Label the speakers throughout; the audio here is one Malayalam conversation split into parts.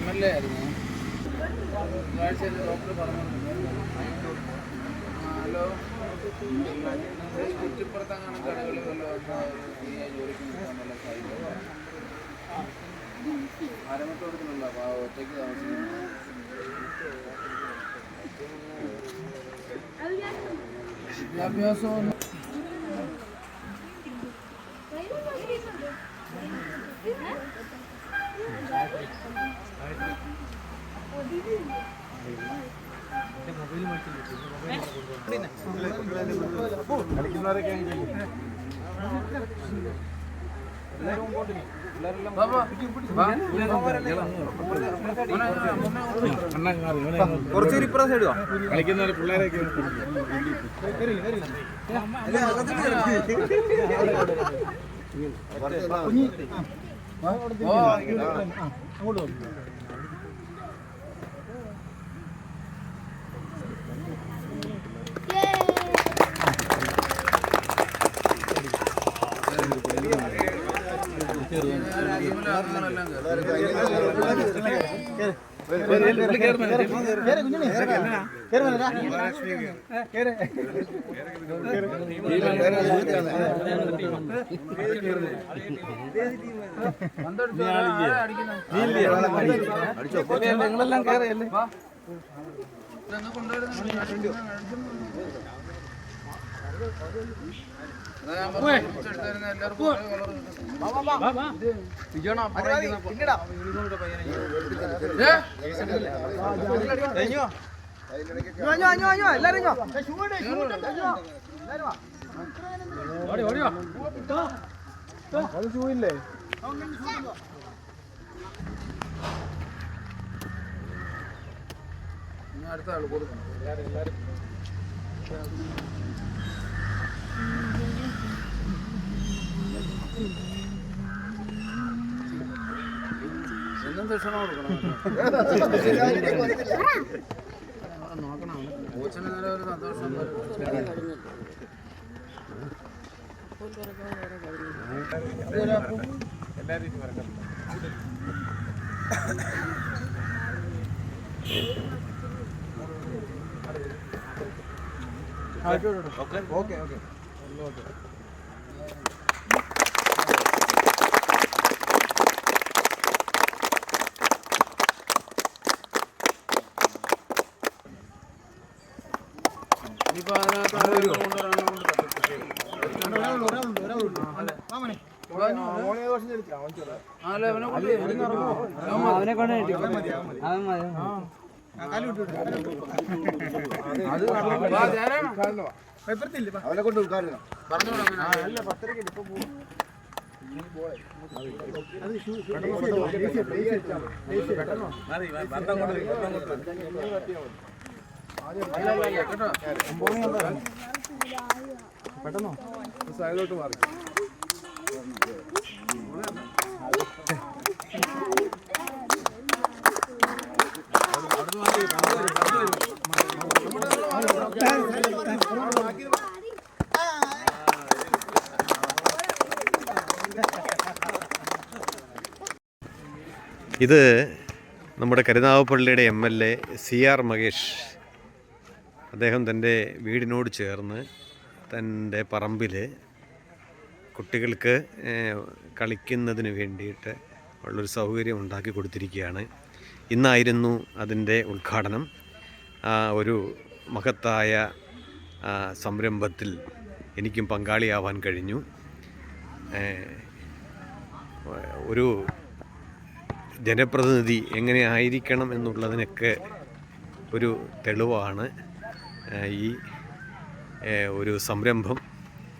Speaker 1: MLA ആയിരുന്നു. തിങ്കളാഴ്ച ഡോക്ടർ പറഞ്ഞു. ഹലോ, ചുറ്റിപ്പുറത്തങ്ങനെ കടകളിൽ ജോലിക്ക് നിൽക്കാനുള്ള സാധ്യത ആരംഭത്തോടത്തിലുള്ള ഒറ്റയ്ക്ക് താമസിക്കുന്നു. വിദ്യാഭ്യാസം
Speaker 2: കുറച്ചൊരു ഇപ്പുറം സൈഡോ
Speaker 1: കളിക്കുന്നവരെ പിള്ളേരൊക്കെ നിങ്ങളെല്ലാം കയറിയല്ലേ ഷൂയില്ലേ അടുത്ത ആള് കൊടുക്കണം. എല്ലാരും എന്നും ദക്ഷിണ കൊടുക്കണം. നോക്കണം. കോച്ചിന് നേരെ ഒരു സന്തോഷം. ഓക്കെ ഓക്കെ ഇനിയിപ്പോ
Speaker 3: അവനെ കൊണ്ട്
Speaker 2: അവനെ കൊണ്ട് ഉദ്ഘാടനം
Speaker 1: പെട്ടെന്നോ സൈഡിലോട്ട് മാറി.
Speaker 4: ഇത് നമ്മുടെ കരുനാഗപ്പള്ളിയുടെ MLA CR മഹേഷ്. അദ്ദേഹം തൻ്റെ വീടിനോട് ചേർന്ന് തൻ്റെ പറമ്പിൽ കുട്ടികൾക്ക് കളിക്കുന്നതിന് വേണ്ടിയിട്ട് ഉള്ളൊരു സൗകര്യം ഉണ്ടാക്കി കൊടുത്തിരിക്കുകയാണ്. ഇന്നായിരുന്നു അതിൻ്റെ ഉദ്ഘാടനം. ഒരു മഹത്തായ സംരംഭത്തിൽ എനിക്കും പങ്കാളിയാവാൻ കഴിഞ്ഞു. ഒരു ജനപ്രതിനിധി എങ്ങനെ ആയിരിക്കണം എന്നുള്ളതിനൊക്കെ ഒരു തെളിവാണ് ഈ ഒരു സംരംഭം.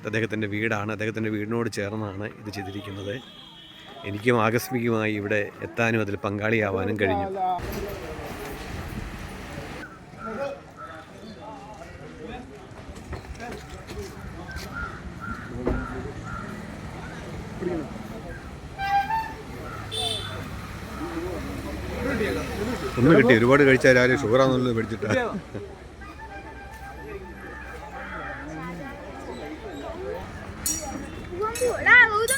Speaker 4: അദ്ദേഹത്തിൻ്റെ വീടാണ്. അദ്ദേഹത്തിൻ്റെ വീടിനോട് ചേർന്നാണ് ഇത് ചെയ്തിരിക്കുന്നത്. എനിക്കും ആകസ്മികമായി ഇവിടെ എത്താനും അതിൽ പങ്കാളിയാവാനും കഴിഞ്ഞു. ഒന്ന് കിട്ടി. ഒരുപാട് കഴിച്ചാൽ ആരും ഷുഗറാന്നുള്ളത് പഠിച്ചിട്ടാ.
Speaker 5: 나 의자